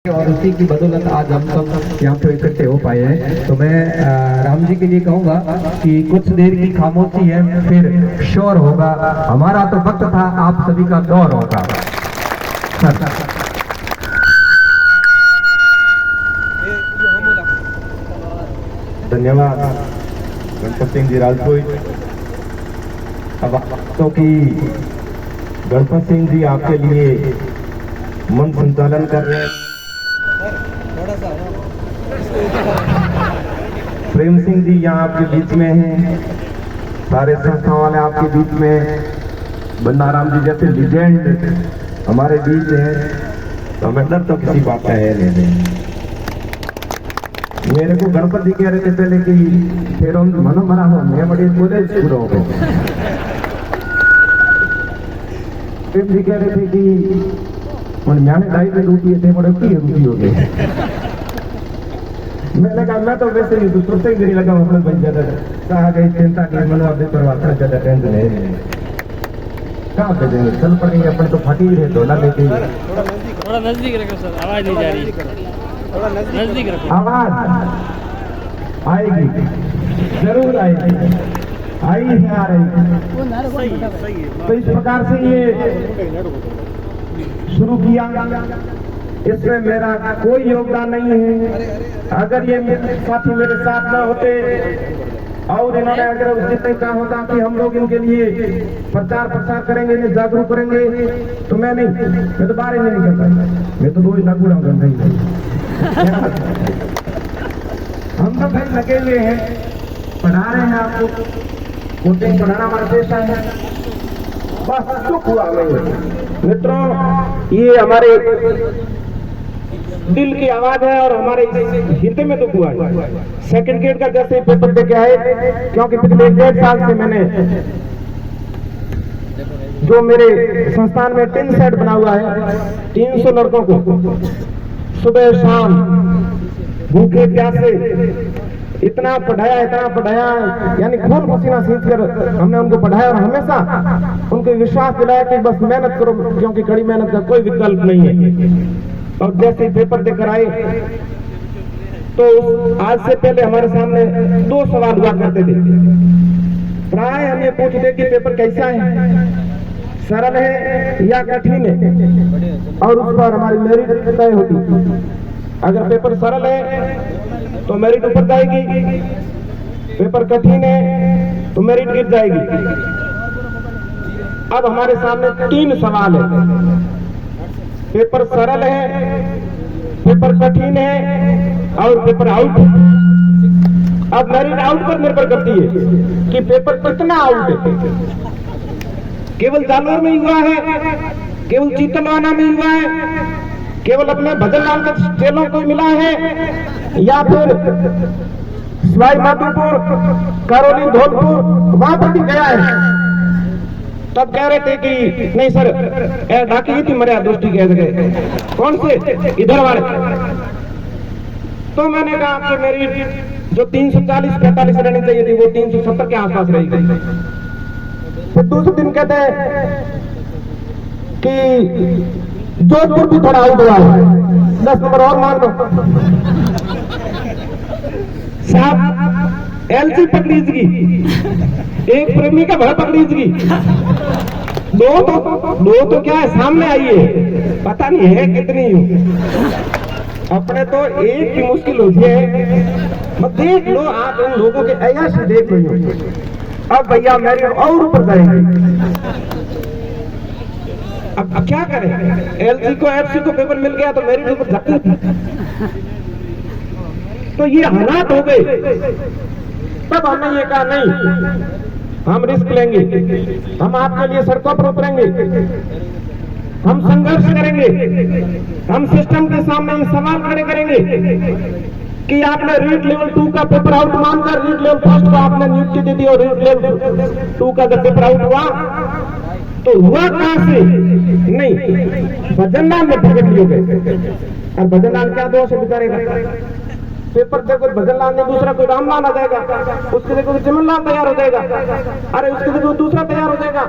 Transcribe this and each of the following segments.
और उसी की बदौलत आज हम सब यहाँ पे इकट्ठे हो पाए हैं। तो मैं राम जी के लिए कहूँगा कि कुछ देर की खामोशी है, फिर शोर होगा। हमारा तो वक्त था, आप सभी का दौर होगा। धन्यवाद गणपत सिंह जी राजपूत। अब तो कि गणपत सिंह जी आपके लिए मन संचालन कर रहे हैं। प्रेम सिंह जी यहाँ आपके बीच में हैं, सारे संस्था वाले आपके बीच में, बन्नाराम जी जैसे लीजेंड हमारे बीच हैं। तो हमें डर तो किसी बात का है नहीं। मेरे को गणपति कह रहे थे पहले कि फिर हम मनो मरा हो, मैं बड़े बोले शुरू हो गए। प्रेम जी कह रहे थे कि मैंने ढाई में रूपी थे, बड़े की रूपी हो गए। मैंने कहा मैं तो वैसे ही दूसरों से गिरी लगा अपने बन जाता कहा गई चिंता की मनो अपने परिवार का ज्यादा टेंशन है। कहाँ पे देंगे, चल पड़ेंगे अपने तो फटी ही रहे डोला लेके। थोड़ा नजदीक रखो सर, आवाज नहीं जा रही। थोड़ा नजदीक रखो। आवाज आएगी, जरूर आएगी, आई है, आ रही। तो इस प्रकार से ये शुरू किया, इसमें मेरा कोई योगदान नहीं है। अगर ये साथी मेरे साथ न होते और इन्होंने अगर उस दिन कहा होता कि हम लोग इनके लिए प्रचार प्रसार करेंगे, इन्हें जागरूक करेंगे, तो मैं तो बाहर ही नहीं निकलता। मैं तो रोज नगुड़ा नहीं। हम तो भाई लगे हुए हैं, पढ़ा रहे हैं आपको, कोचिंग पढ़ाना हमारा पेशा है। बस दुख हुआ नहीं मित्रों, ये हमारे दिल की आवाज है और हमारे हृदय में दुख हुआ है। सेकंड ग्रेड का जैसे पेपर दे के आए, क्योंकि पिछले 1.5 साल से मैंने जो मेरे संस्थान में टिन सेट बना हुआ है, 300 लड़कों को सुबह शाम भूखे प्यासे इतना पढ़ाया, यानी खून पसीना सींच कर हमने उनको पढ़ाया और हमेशा उनको विश्वास दिलाया कि बस मेहनत करो, क्योंकि कड़ी मेहनत का कोई विकल्प नहीं है। और जैसे पेपर देकर आए तो आज से पहले हमारे सामने 2 सवाल हुआ करते थे। प्राय हम ये पूछते कि पेपर कैसा है, सरल है या कठिन है, और उस पर हमारी मेरिट तय होती। अगर पेपर सरल है तो मेरिट ऊपर जाएगी, पेपर कठिन है तो मेरिट गिर जाएगी। अब हमारे सामने 3 सवाल है, पेपर सरल है, पेपर कठिन है और पेपर आउट। अब मेरिट आउट पर निर्भर करती है कि पेपर कितना आउट है। केवल जालोर में हुआ है, केवल चीतलवाना में हुआ है, केवल अपने भजन लाल के चेलों को मिला है, या फिर सवाई माधोपुर, करौली, धौलपुर वहां पर भी गया है। तब कह रहे थे कि नहीं सर, डाकी थी मर्यादा दोस्ती कह सके। कौन से? इधर वाले। तो मैंने कहा कि मेरी जो 340-45 रहनी चाहिए थी वो 370 के आसपास रही गई। फिर दूसरे दिन कहते हैं कि जोधपुर भी थोड़ा आउट हुआ है, 10 नंबर और मार दो साहब। एलसी पकड़ीजगी, एक प्रेमी का भय पकड़ीजगी, दो तो क्या है सामने आई है, पता नहीं है कितनी। अपने तो एक की मुश्किल होती है। मत देख लो आप इन लोगों के ऐसे देख लो। अब भैया मेरी और ऊपर जाएंगे। अब क्या करें, एलसी को एफसी को पेपर मिल गया तो मेरी ऊपर जाती। तो ये हालात हो गए। तब हमने ये कहा नहीं, हम रिस्क लेंगे, हम आपके लिए सड़कों पर उतरेंगे, हम संघर्ष करेंगे, हम सिस्टम के सामने ये सवाल खड़े करेंगे कि आपने रीट लेवल 2 का पेपर आउट मानकर रीट लेवल 1 को आपने नियुक्ति दे दी, और रीट लेवल 2 का जब पेपर आउट हुआ तो हुआ कहां से? नहीं, भजन लाल में प्रकट हो गए। और भजन लाल क्या दोष है बेचारे का? पेपर से कोई भजन लाल नहीं, दूसरा कोई राम लाल आ जाएगा, उसके लिए कोई चिमन लाल तैयार हो जाएगा, अरे उसके लिए कोई दूसरा तैयार हो जाएगा।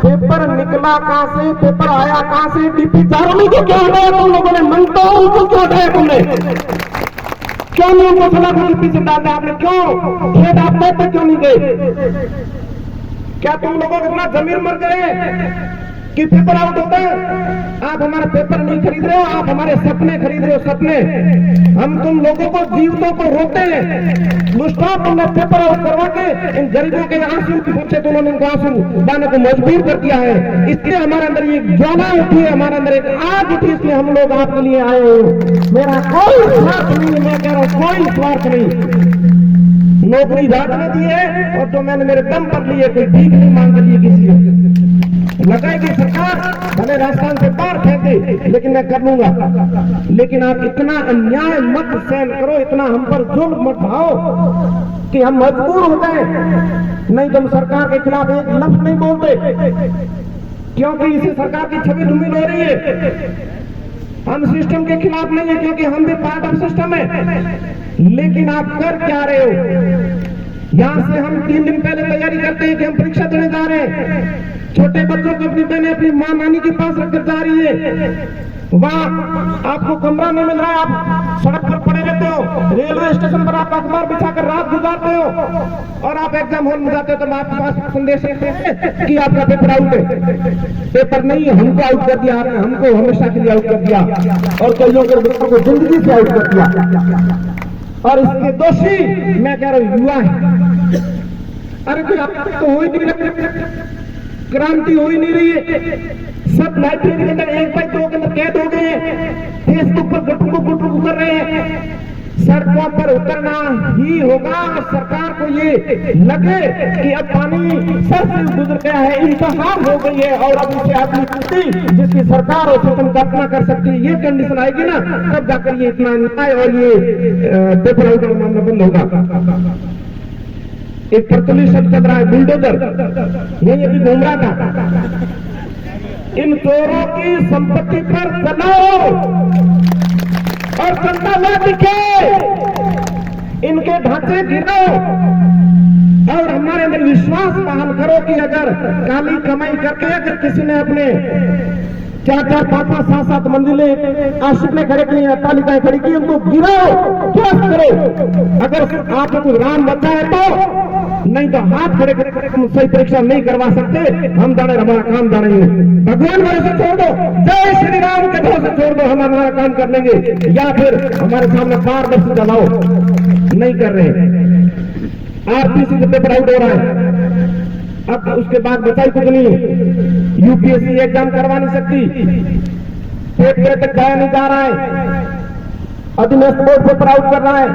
पेपर निकला कहां से, पेपर आया कहां से, डीपी जारनी को क्या हटाया तुम लोगों ने, मंगता उनको क्यों हटाया तुमने, क्यों नहीं उनको सलाह को डीपी से डाला आपने, क्यों खेत आप तक क्यों नहीं गए? क्या तुम लोगों को इतना जमीर मर गए कि पेपर आउट होता है? आप हमारा पेपर नहीं खरीद रहे हो, आप हमारे सपने खरीद रहे हो, सपने। हम तुम लोगों को, जीवतों को रोते हैं, मुस्ताफ तुमने पेपर आउट करवा के इन गरीबों के आंसू की पूछे तो उन्होंने इनको आंसू लाने को मजबूर कर दिया है। इसलिए हमारे अंदर ये ज्वाला उठी है, हमारे अंदर एक आग उठी, इसलिए हम लोग आपके लिए आए हैं। मेरा कोई स्वार्थ नहीं, मैं कह रहा हूं कोई स्वार्थ नहीं। नौकरी रात में दी है और जो मैंने मेरे दम पर लिए, कोई भीख नहीं मांग लिए किसी से। लगाएगी सरकार, भले राजस्थान से बाहर फेंक दे, लेकिन मैं कर लूंगा। लेकिन आप इतना अन्याय मत सहन करो, इतना हम पर जुल्म मत ढाओ कि हम मजबूर हो जाए। नहीं तो हम सरकार के खिलाफ एक लफ्ज नहीं बोलते, क्योंकि इसे सरकार की छवि धूमिल हो रही है। हम सिस्टम के खिलाफ नहीं है, क्योंकि हम भी पार्ट ऑफ सिस्टम है। लेकिन आप कर क्या रहे हो? यहां से हम 3 दिन पहले तैयारी करते हैं कि हम परीक्षा देने जा रहे हैं। छोटे बच्चों को अपनी बहनें अपनी मां नानी के पास रखकर जा रही है, वहां आपको कमरा नहीं मिल रहा है, आप सड़क पर पड़े रहते हो, रेलवे स्टेशन पर आप अखबार बिछाकर रात गुजारते हो, और आप एग्जाम हॉल में जाते हो तो आपके पास संदेश है कि आपका पेपर आउट है। पेपर नहीं, हमको आउट कर दिया आपने, हमको हमेशा के लिए आउट कर दिया, और कईयों के बच्चों को जिंदगी से आउट कर दिया। और इसके दोषी मैं कह रहा हूं युवा है। अरे कोई अब तक तो हो ही नहीं रहा, क्रांति हो ही नहीं रही है। सब लाइब्रेरी के अंदर 1 बाई 2 के अंदर कैद हो गए हैं, फेसबुक पर गुटरू कर रहे हैं। सड़कों पर उतरना ही होगा। सरकार को ये लगे कि अब पानी सर से गुजर गया है, इंतहा हो गई है, और अब इसे आदमी छुट्टी जिसकी सरकार और सिस्टम कल्पना कर सकती है, ये कंडीशन आएगी ना, तब जाकर ये इतना अन्याय और ये पेपर आउट का मामला बंद होगा। एक प्रचलित शब्द चल रहा है बुलडोजर, यही अभी घूम रहा था। इन चोरों की संपत्ति पर चलाओ और जनता न दिखे, इनके ढांचे गिरो, और हमारे अंदर विश्वास बहाल करो कि अगर काली कमाई करके अगर किसी ने अपने 4-4, 5-5, 7-7 मंजिलें आशिक खड़े की, अट्टालिकाएं खड़ी की, उनको गिराओ, क्या करो। अगर आपको कुछ राम बनता है तो, नहीं तो हाथ खड़े करके हम सही परीक्षा नहीं करवा सकते। हम जाने, हमारा काम जाने, भगवान भरोसे छोड़ दो, जय श्री राम के भरोसे छोड़ दो, हम हमारा काम कर लेंगे, या फिर हमारे सामने पारदर्शिता लाओ। नहीं कर रहे, आरपीसी से पेपर आउट हो रहा है, अब उसके बाद बचाई कुछ नहीं। यूपीएससी एग्जाम करवा नहीं सकती, पेपर तक जाया नहीं जा रहा है, अधिनस्थ बोर्ड पेपर आउट कर रहा है,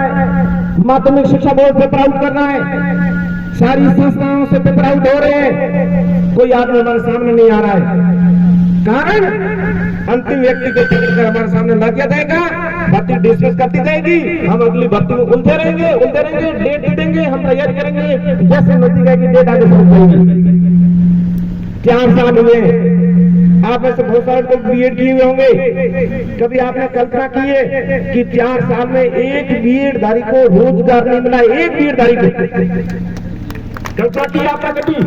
माध्यमिक शिक्षा बोर्ड पेपर आउट कर रहा है, सारी संस्थाओं से पेपर आउट हो रहे हैं, कोई आदमी हमारे सामने नहीं आ रहा है। कारण अंतिम व्यक्ति को पकड़कर हमारे सामने ला दिया जाएगा, भर्ती डिस्कस करती जाएगी, हम अगली भर्ती में उलझे रहेंगे, डेट दे देंगे, हम तैयारी करेंगे, जैसे नजदीक आएगी डेट आगे शुरू करेंगे। 4 साल हुए, आप ऐसे बहुत सारे लोग बीएड किए हुए होंगे, कभी आपने कल्पना की है कि 4 साल में एक बीएड धारी को रोजगार नहीं मिला? एक बीएड धारी को कल्पना की आपने कभी?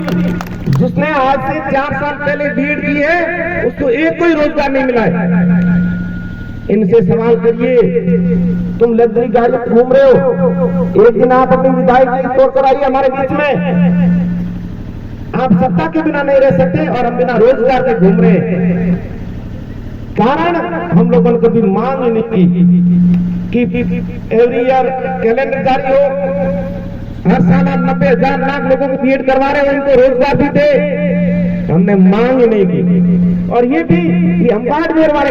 जिसने आज से 4 साल पहले बीएड की है, उसको एक कोई रोजगार नहीं मिला है। इनसे सवाल करिए, तुम लग्जरी गाड़ी में घूम रहे हो, एक दिन आप अपनी विधायक तोड़कर आइए हमारे बीच में, आप सत्ता के बिना नहीं रह सकते और हम बिना रोजगार के घूम रहे हैं। कारण हम लोगों ने कभी मांग नहीं की कि एवरी ईयर कैलेंडर जारी हो, हर साल आप 90,000 लाख लोगों को बीएड करवा रहे हो, इनको रोजगार भी दे, हमने मांग नहीं की। और ये भी कि हम हार्डवेयर वाले